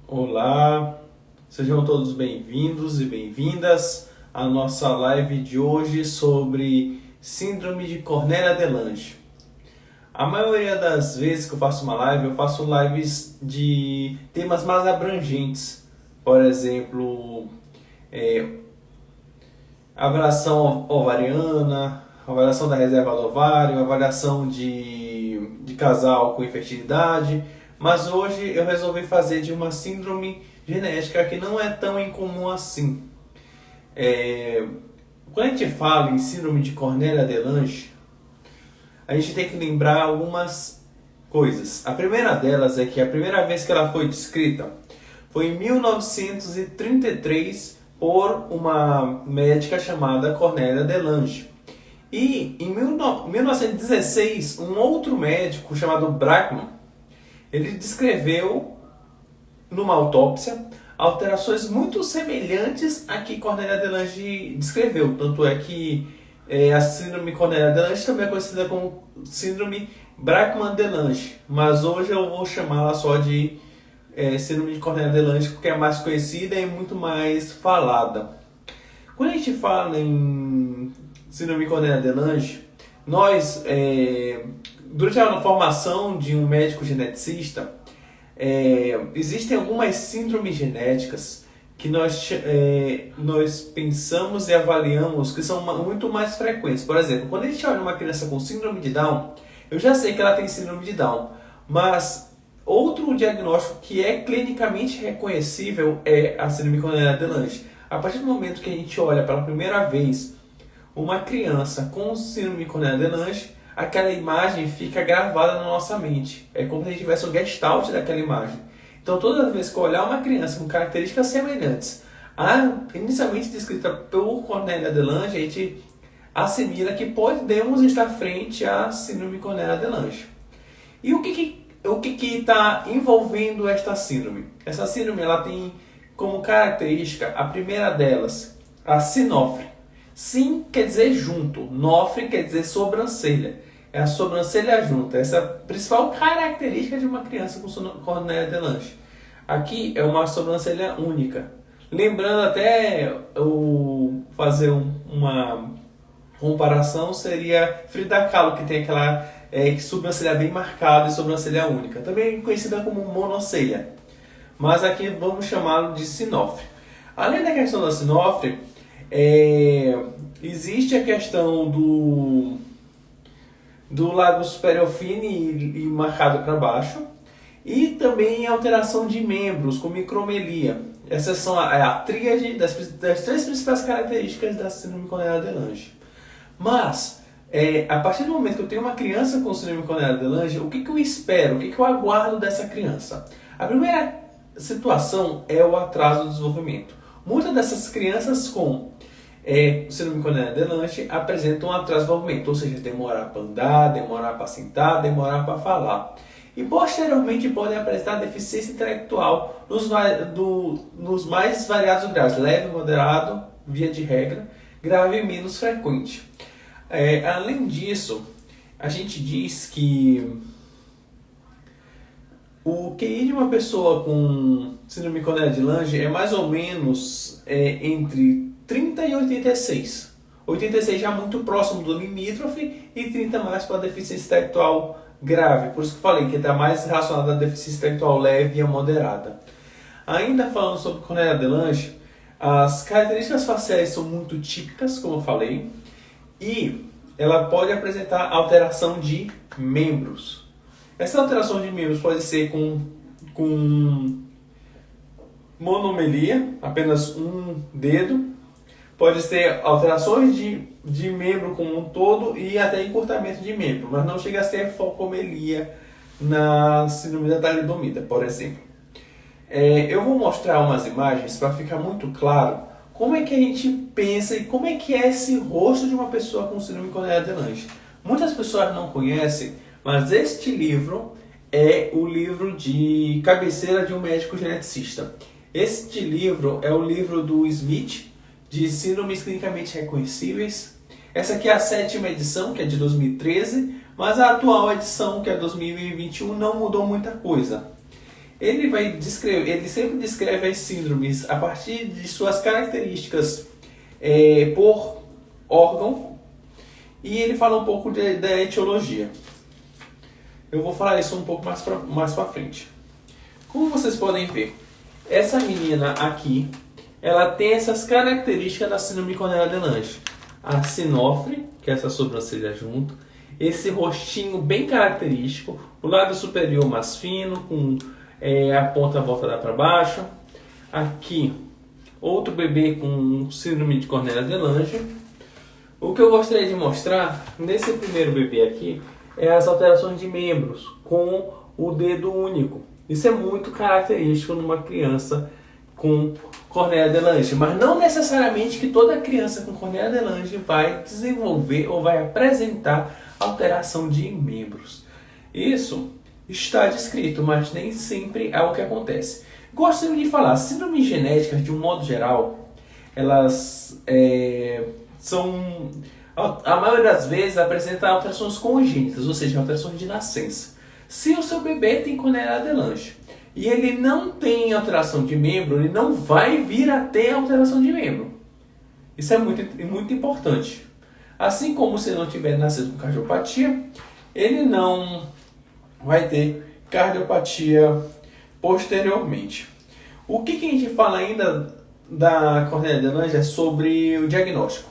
Olá, sejam todos bem-vindos e bem-vindas à nossa live de hoje sobre Síndrome de Cornelia-de-Lange. A maioria das vezes que eu faço uma live, eu faço lives de temas mais abrangentes. Por exemplo, avaliação ovariana, avaliação da reserva do ovário, avaliação de casal com infertilidade. Mas hoje eu resolvi fazer de uma síndrome genética que não é tão incomum assim. Quando a gente fala em síndrome de Cornelia-de-Lange, a gente tem que lembrar algumas coisas. A primeira delas é que a primeira vez que ela foi descrita foi em 1933 por uma médica chamada Cornelia-de-Lange. E em 1916, um outro médico chamado Brackmann, ele descreveu numa autópsia alterações muito semelhantes a que Cornelia-de-Lange descreveu. Tanto é que a síndrome Cornelia-de-Lange também é conhecida como síndrome Brackmann-de-Lange, mas hoje eu vou chamá-la só de síndrome de Cornelia-de-Lange porque é mais conhecida e muito mais falada. Quando a gente fala em síndrome Cornelia-de-Lange, nós, durante a formação de um médico geneticista, existem algumas síndromes genéticas que nós pensamos e avaliamos que são muito mais frequentes. Por exemplo, quando a gente olha uma criança com síndrome de Down, eu já sei que ela tem síndrome de Down, mas outro diagnóstico que é clinicamente reconhecível é a síndrome Cornelia-de-Lange. A partir do momento que a gente olha pela primeira vez uma criança com síndrome Cornelia-de-Lange, aquela imagem fica gravada na nossa mente. É como se a gente tivesse um gestalt daquela imagem. Então, toda vez que eu olhar uma criança com características semelhantes inicialmente descrita por Cornelia-de-Lange, a gente assimila que podemos estar frente à síndrome Cornelia-de-Lange. E o que está envolvendo esta síndrome? Essa síndrome ela tem como característica, a primeira delas, a sinofre. Sim quer dizer junto, nofre quer dizer sobrancelha. É a sobrancelha junta. Essa é a principal característica de uma criança com Cornelia-de-Lange. Aqui é uma sobrancelha única. Lembrando até, fazer uma comparação, seria Frida Kahlo, que tem aquela sobrancelha bem marcada e sobrancelha única. Também conhecida como monocelha. Mas aqui vamos chamá-lo de sinofre. Além da questão da sinofre, existe a questão do lábio superior fino e marcado para baixo, e também alteração de membros com micromelia. Essas são a tríade das três principais características da síndrome Cornelia-de-Lange. Mas, a partir do momento que eu tenho uma criança com síndrome Cornelia-de-Lange, o que eu espero, o que eu aguardo dessa criança? A primeira situação é o atraso do desenvolvimento. Muitas dessas crianças com síndrome Cornelia-de-Lange apresentam um atraso de desenvolvimento, ou seja, demorar para andar, demorar para sentar, demorar para falar. E posteriormente podem apresentar deficiência intelectual nos mais variados graus, leve, moderado, via de regra, grave e menos frequente. Além disso, a gente diz que o QI de uma pessoa com síndrome Cornelia-de-Lange é mais ou menos entre 30 e 86. 86 já muito próximo do limítrofe e 30 mais para a deficiência intelectual grave. Por isso que eu falei que está mais relacionado à deficiência intelectual leve e a moderada. Ainda falando sobre Cornelia-de-Lange, as características faciais são muito típicas, como eu falei, e ela pode apresentar alteração de membros. Essa alteração de membros pode ser com monomelia, apenas um dedo. Pode ser alterações de membro como um todo e até encurtamento de membro, mas não chega a ser focomelia na síndrome da talidomida, por exemplo. Eu vou mostrar umas imagens para ficar muito claro como é que a gente pensa e como é que é esse rosto de uma pessoa com síndrome Cornelia-de-Lange. Muitas pessoas não conhecem, mas este livro é o livro de cabeceira de um médico geneticista. Este livro é o livro do Smith, de síndromes clinicamente reconhecíveis. Essa aqui é a 7ª edição, que é de 2013, mas a atual edição, que é 2021, não mudou muita coisa. ele sempre descreve as síndromes a partir de suas características por órgão, e ele fala um pouco da etiologia. Eu vou falar isso um pouco mais pra frente. Como vocês podem ver, essa menina aqui, ela tem essas características da síndrome de Cornelia-de-Lange. A sinofre, que é essa sobrancelha junto, esse rostinho bem característico, o lado superior mais fino, com a ponta voltada para baixo. Aqui, outro bebê com síndrome de Cornelia-de-Lange. O que eu gostaria de mostrar nesse primeiro bebê aqui é as alterações de membros com o dedo único. Isso é muito característico numa criança com Cornelia-de-Lange, mas não necessariamente que toda criança com Cornelia-de-Lange vai desenvolver ou vai apresentar alteração de membros. Isso está descrito, mas nem sempre é o que acontece. Gostaria de falar, síndromes genéticas de um modo geral, elas são, a maioria das vezes, apresentam alterações congênitas, ou seja, alterações de nascença. Se o seu bebê tem Cornelia-de-Lange e ele não tem alteração de membro, ele não vai vir a ter alteração de membro. Isso é muito importante. Assim como se ele não tiver nascido com cardiopatia, ele não vai ter cardiopatia posteriormente. O que a gente fala ainda da Cornelia-de-Lange é sobre o diagnóstico.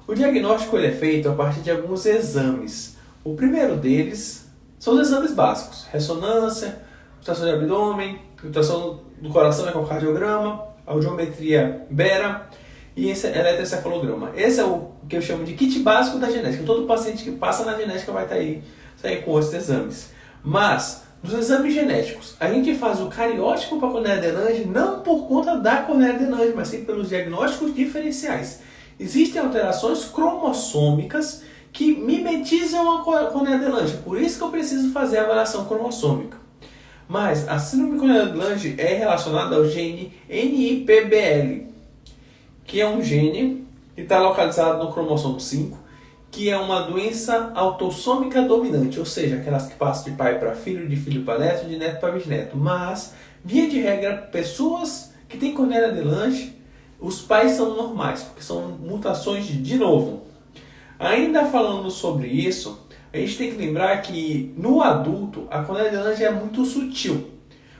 O diagnóstico ele é feito a partir de alguns exames. O primeiro deles são os exames básicos: ressonância, ultrassom de abdômen, ultrassom do coração, ecocardiograma, audiometria Bera e esse eletroencefalograma. Esse é o que eu chamo de kit básico da genética. Todo paciente que passa na genética vai sair com esses exames. Mas, dos exames genéticos, a gente faz o cariótipo para Cornelia-de-Lange não por conta da Cornelia-de-Lange, mas sim pelos diagnósticos diferenciais. Existem alterações cromossômicas que mimetizam a Cornelia-de-Lange, por isso que eu preciso fazer a avaliação cromossômica. Mas a síndrome de Cornelia-de-Lange é relacionada ao gene NIPBL, que é um gene que está localizado no cromossomo 5, que é uma doença autossômica dominante, ou seja, aquelas que passam de pai para filho, de filho para neto, de neto para bisneto. Mas, via de regra, pessoas que têm Cornelia-de-Lange, os pais são normais, porque são mutações de novo. Ainda falando sobre isso, a gente tem que lembrar que no adulto a Cornelia-de-Lange é muito sutil.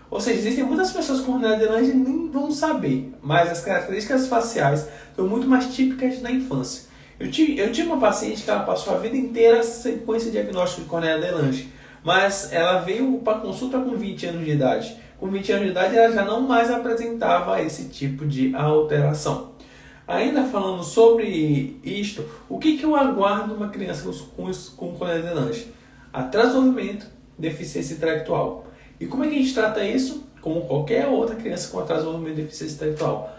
Ou seja, existem muitas pessoas com Cornelia-de-Lange e nem vão saber, mas as características faciais são muito mais típicas na infância. Eu tive uma paciente que ela passou a vida inteira sem esse diagnóstico de Cornelia-de-Lange, mas ela veio para consulta com 20 anos de idade. Com 20 anos de idade ela já não mais apresentava esse tipo de alteração. Ainda falando sobre isto, o que eu aguardo uma criança com Cornelia-de-Lange? Atraso de desenvolvimento, deficiência intelectual. E como é que a gente trata isso? Como qualquer outra criança com atraso de desenvolvimento e deficiência intelectual.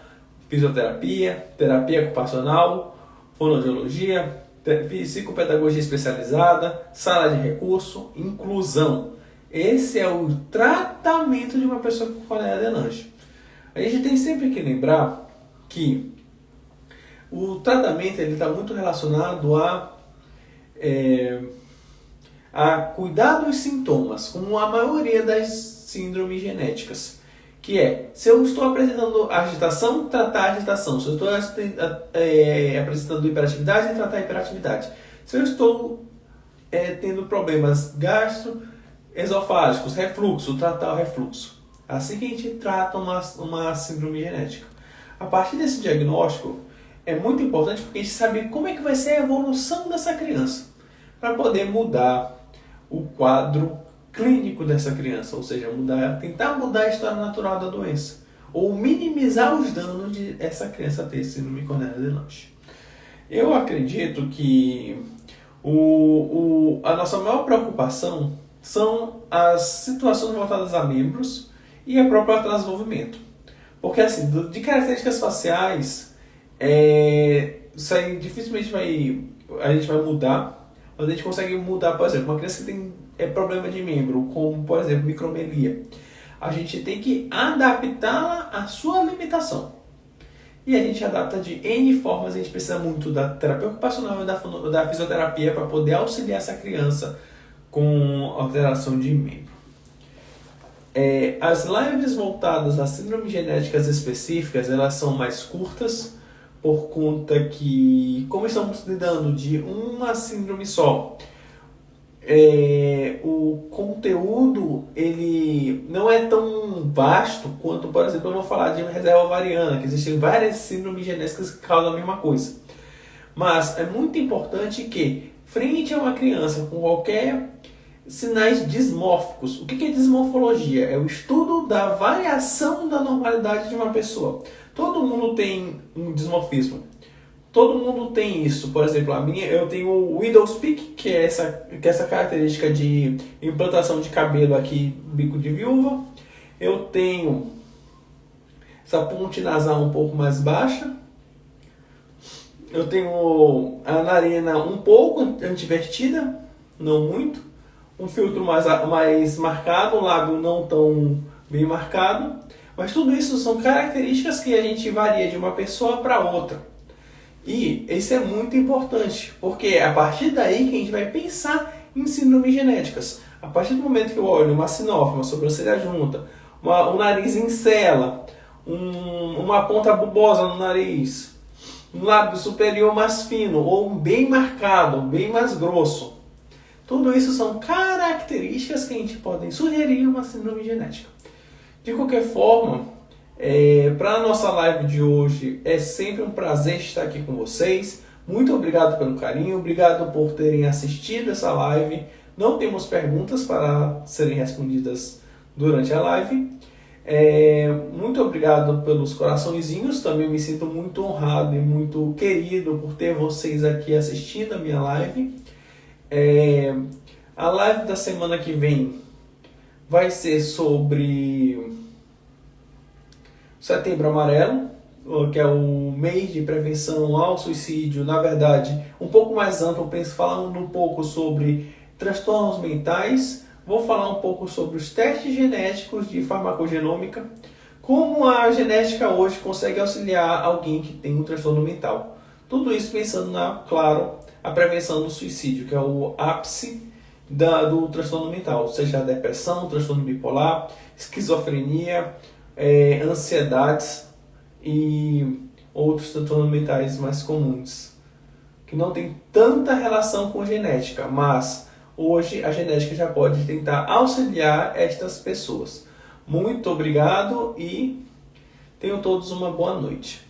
Fisioterapia, terapia ocupacional, fonoaudiologia, psicopedagogia especializada, sala de recurso, inclusão. Esse é o tratamento de uma pessoa com Cornelia-de-Lange. A gente tem sempre que lembrar que o tratamento está muito relacionado a cuidar dos sintomas, como a maioria das síndromes genéticas. Que é, se eu estou apresentando agitação, tratar a agitação. Se eu estou apresentando hiperatividade, tratar a hiperatividade. Se eu estou tendo problemas gastroesofágicos, refluxo, tratar o refluxo. Assim que a gente trata uma síndrome genética. A partir desse diagnóstico, é muito importante porque a gente sabe como é que vai ser a evolução dessa criança. Para poder mudar o quadro clínico dessa criança, ou seja, tentar mudar a história natural da doença, ou minimizar os danos de essa criança ter síndrome de Cornelia-de-Lange. Eu acredito que a nossa maior preocupação são as situações voltadas a membros e a própria atraso de desenvolvimento. Porque assim, de características faciais, isso aí dificilmente a gente vai mudar, mas a gente consegue mudar, por exemplo, uma criança que tem problema de membro, como por exemplo micromelia, a gente tem que adaptá-la à sua limitação. E a gente adapta de N formas, a gente precisa muito da terapia ocupacional e da fisioterapia para poder auxiliar essa criança com alteração de membro. As lives voltadas a síndromes genéticas específicas, elas são mais curtas, por conta que, como estamos lidando de uma síndrome só, o conteúdo ele não é tão vasto quanto, por exemplo, eu vou falar de uma reserva ovariana, que existem várias síndromes genéticas que causam a mesma coisa. Mas é muito importante que, frente a uma criança com qualquer sinais dismórficos. O que é dismorfologia? É o estudo da variação da normalidade de uma pessoa. Todo mundo tem um dismorfismo. Todo mundo tem isso. Por exemplo, eu tenho o widow's peak, que é essa característica de implantação de cabelo aqui, bico de viúva. Eu tenho essa ponte nasal um pouco mais baixa. Eu tenho a narina um pouco antivertida, não muito. Um filtro mais marcado, um lábio não tão bem marcado. Mas tudo isso são características que a gente varia de uma pessoa para outra. E isso é muito importante, porque é a partir daí que a gente vai pensar em síndromes genéticas. A partir do momento que eu olho uma sinófila, uma sobrancelha junta, um nariz em cela, uma ponta bulbosa no nariz, um lábio superior mais fino ou bem marcado, bem mais grosso. Tudo isso são características que a gente pode sugerir uma síndrome genética. De qualquer forma, para a nossa live de hoje, é sempre um prazer estar aqui com vocês. Muito obrigado pelo carinho, obrigado por terem assistido essa live. Não temos perguntas para serem respondidas durante a live. Muito obrigado pelos coraçõezinhos, também me sinto muito honrado e muito querido por ter vocês aqui assistindo a minha live. A live da semana que vem vai ser sobre Setembro Amarelo, que é o mês de prevenção ao suicídio, na verdade, um pouco mais amplo, falando um pouco sobre transtornos mentais. Vou falar um pouco sobre os testes genéticos de farmacogenômica, como a genética hoje consegue auxiliar alguém que tem um transtorno mental. Tudo isso pensando claro, a prevenção do suicídio, que é o ápice do transtorno mental, seja a depressão, transtorno bipolar, esquizofrenia, ansiedades e outros transtornos mentais mais comuns, que não tem tanta relação com genética, mas hoje a genética já pode tentar auxiliar estas pessoas. Muito obrigado e tenham todos uma boa noite.